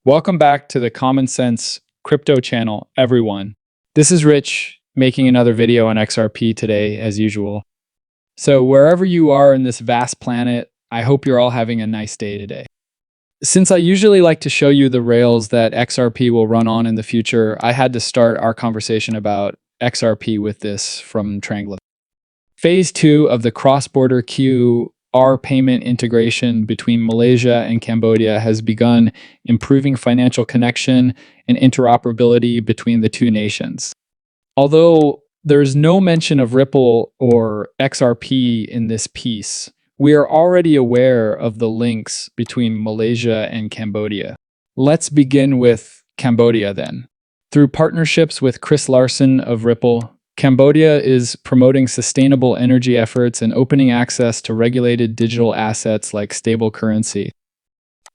Welcome back to the Common Sense Crypto channel, everyone. This is Rich making another video on XRP today, as usual. So wherever you are in this vast planet, I hope you're all having a nice day today. Since I usually like to show you the rails that XRP will run on in the future, I had to start our conversation about XRP with this from Triangle. Phase 2 of the cross-border QR payment integration between Malaysia and Cambodia has begun, improving financial connection and interoperability between the two nations. Although there's no mention of Ripple or XRP in this piece, we are already aware of the links between Malaysia and Cambodia. Let's begin with Cambodia then. Through partnerships with Chris Larson of Ripple, Cambodia is promoting sustainable energy efforts and opening access to regulated digital assets like stable currency.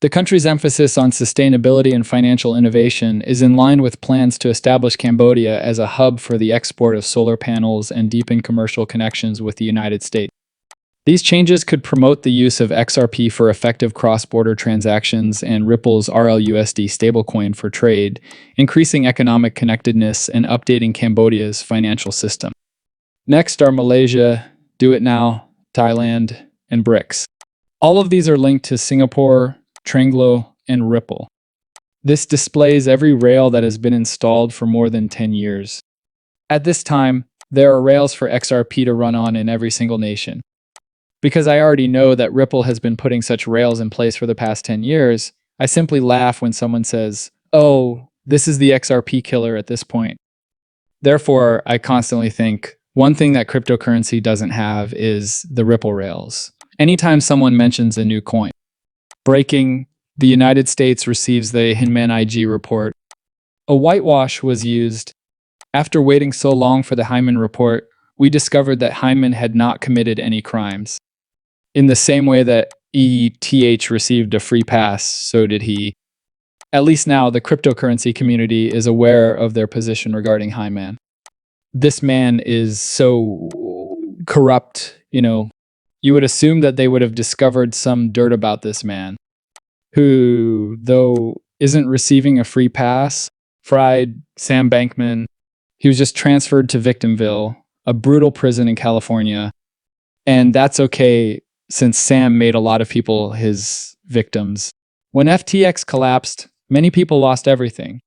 The country's emphasis on sustainability and financial innovation is in line with plans to establish Cambodia as a hub for the export of solar panels and deepen commercial connections with the United States. These changes could promote the use of XRP for effective cross-border transactions and Ripple's RLUSD stablecoin for trade, increasing economic connectedness and updating Cambodia's financial system. Next are Malaysia, Do It Now, Thailand, and BRICS. All of these are linked to Singapore, Triangle, and Ripple. This displays every rail that has been installed for more than 10 years. At this time, there are rails for XRP to run on in every single nation. Because I already know that Ripple has been putting such rails in place for the past 10 years, I simply laugh when someone says, "Oh, this is the XRP killer at this point." Therefore, I constantly think, one thing that cryptocurrency doesn't have is the Ripple rails. Anytime someone mentions a new coin. Breaking, the United States receives the Hinman IG report. A whitewash was used. After waiting so long for the Hyman report, we discovered that Hyman had not committed any crimes. In the same way that ETH received a free pass, so did he. At least now, the cryptocurrency community is aware of their position regarding Hyman. This man is so corrupt, You would assume that they would have discovered some dirt about this man, who, though isn't receiving a free pass, fried Sam Bankman. He was just transferred to Victimville, a brutal prison in California. And that's okay, since Sam made a lot of people his victims. When FTX collapsed, many people lost everything.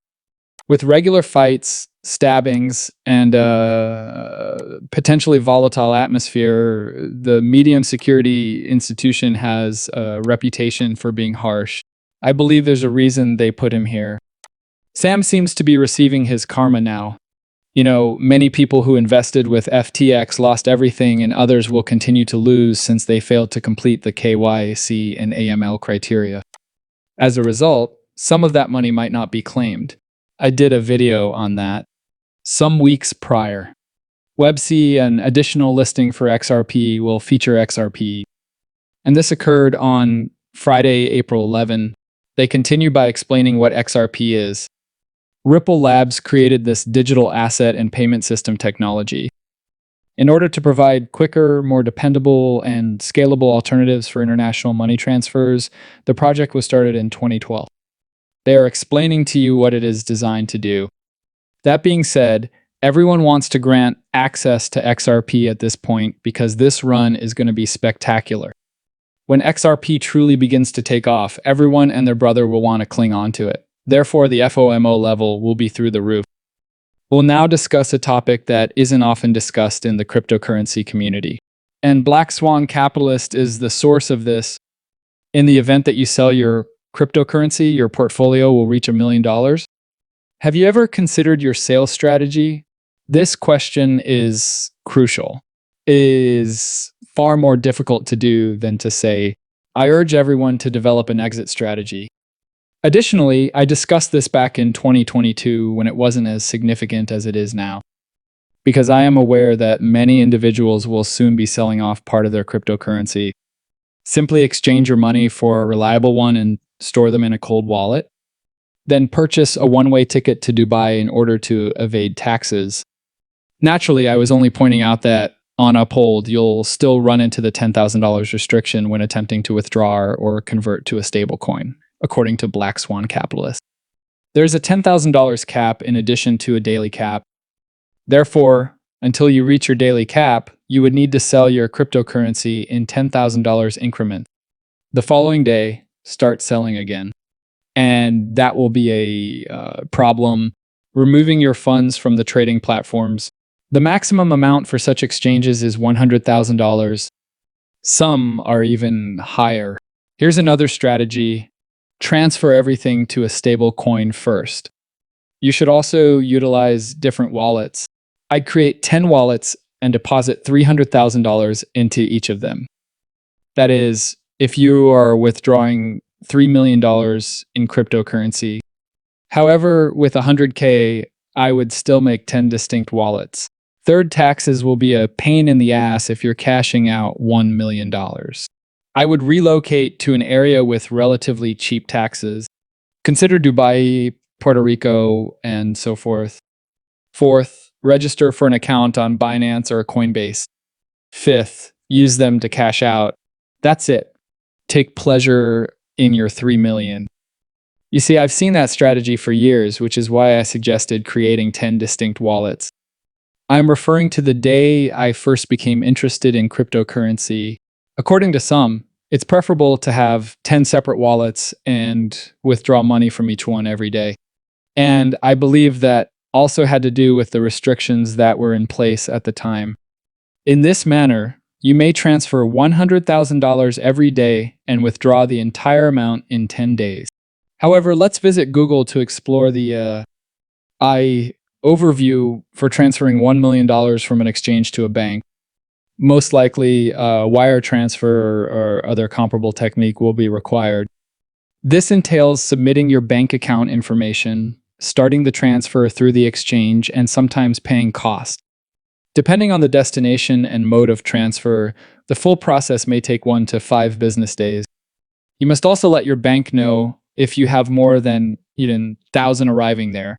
With regular fights, stabbings, and a potentially volatile atmosphere, the medium security institution has a reputation for being harsh. I believe there's a reason they put him here. Sam seems to be receiving his karma now. Many people who invested with FTX lost everything, and others will continue to lose since they failed to complete the KYC and AML criteria. As a result, some of that money might not be claimed. I did a video on that some weeks prior. WebC, an additional listing for XRP, will feature XRP. And this occurred on Friday, April 11. They continue by explaining what XRP is. Ripple Labs created this digital asset and payment system technology. In order to provide quicker, more dependable, and scalable alternatives for international money transfers, the project was started in 2012. They are explaining to you what it is designed to do. That being said, everyone wants to grant access to XRP at this point because this run is going to be spectacular. When XRP truly begins to take off, everyone and their brother will want to cling on to it. Therefore, the FOMO level will be through the roof. We'll now discuss a topic that isn't often discussed in the cryptocurrency community. And Black Swan Capitalist is the source of this. In the event that you sell your cryptocurrency, your portfolio will reach $1 million. Have you ever considered your sales strategy? This question is crucial. It is far more difficult to do than to say, I urge everyone to develop an exit strategy. Additionally, I discussed this back in 2022 when it wasn't as significant as it is now, because I am aware that many individuals will soon be selling off part of their cryptocurrency. Simply exchange your money for a reliable one and store them in a cold wallet. Then purchase a one-way ticket to Dubai in order to evade taxes. Naturally, I was only pointing out that on Uphold, you'll still run into the $10,000 restriction when attempting to withdraw or convert to a stablecoin, according to Black Swan Capitalist. There's a $10,000 cap in addition to a daily cap. Therefore, until you reach your daily cap, you would need to sell your cryptocurrency in $10,000 increments. The following day, start selling again. And that will be a problem. Removing your funds from the trading platforms. The maximum amount for such exchanges is $100,000. Some are even higher. Here's another strategy. Transfer everything to a stable coin first. You should also utilize different wallets. I'd create 10 wallets and deposit $300,000 into each of them. That is, if you are withdrawing $3 million in cryptocurrency. However, with $100K, I would still make 10 distinct wallets. Third, taxes will be a pain in the ass if you're cashing out $1 million. I would relocate to an area with relatively cheap taxes. Consider Dubai, Puerto Rico, and so forth. Fourth, register for an account on Binance or Coinbase. Fifth, use them to cash out. That's it. Take pleasure in your 3 million. You see, I've seen that strategy for years, which is why I suggested creating 10 distinct wallets. I'm referring to the day I first became interested in cryptocurrency. According to some, it's preferable to have 10 separate wallets and withdraw money from each one every day. And I believe that also had to do with the restrictions that were in place at the time. In this manner, you may transfer $100,000 every day and withdraw the entire amount in 10 days. However, let's visit Google to explore the overview for transferring $1 million from an exchange to a bank. Most likely, wire transfer or other comparable technique will be required. This entails submitting your bank account information, starting the transfer through the exchange, and sometimes paying costs. Depending on the destination and mode of transfer, the full process may take 1 to 5 business days. You must also let your bank know if you have more than 1,000 arriving there.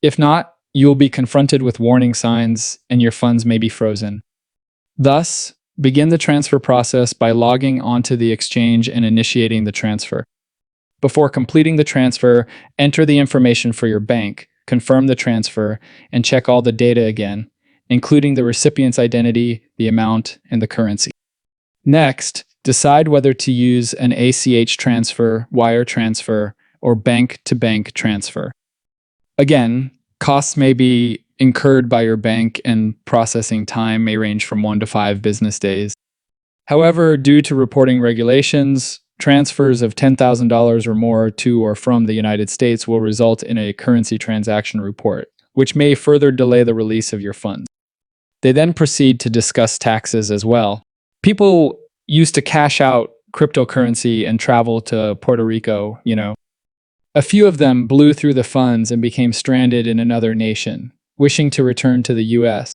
If not, you will be confronted with warning signs and your funds may be frozen. Thus, begin the transfer process by logging onto the exchange and initiating the transfer. Before completing the transfer, enter the information for your bank, confirm the transfer, and check all the data again, including the recipient's identity, the amount, and the currency. Next, decide whether to use an ACH transfer, wire transfer, or bank-to-bank transfer. Again, costs may be incurred by your bank and processing time may range from 1 to 5 business days. However, due to reporting regulations, transfers of $10,000 or more to or from the United States will result in a currency transaction report, which may further delay the release of your funds. They then proceed to discuss taxes as well. People used to cash out cryptocurrency and travel to Puerto Rico, A few of them blew through the funds and became stranded in another nation, wishing to return to the US.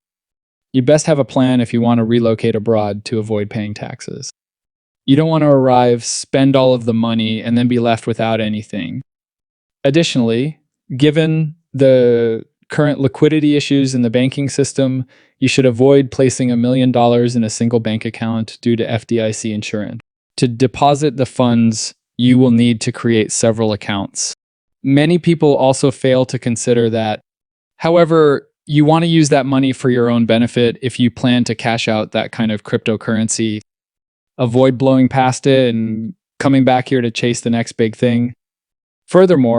You best have a plan if you want to relocate abroad to avoid paying taxes. You don't want to arrive, spend all of the money, and then be left without anything. Additionally, given the current liquidity issues in the banking system, you should avoid placing $1 million in a single bank account due to FDIC insurance. To deposit the funds, you will need to create several accounts. Many people also fail to consider that. However, you want to use that money for your own benefit if you plan to cash out that kind of cryptocurrency. Avoid blowing past it and coming back here to chase the next big thing. Furthermore,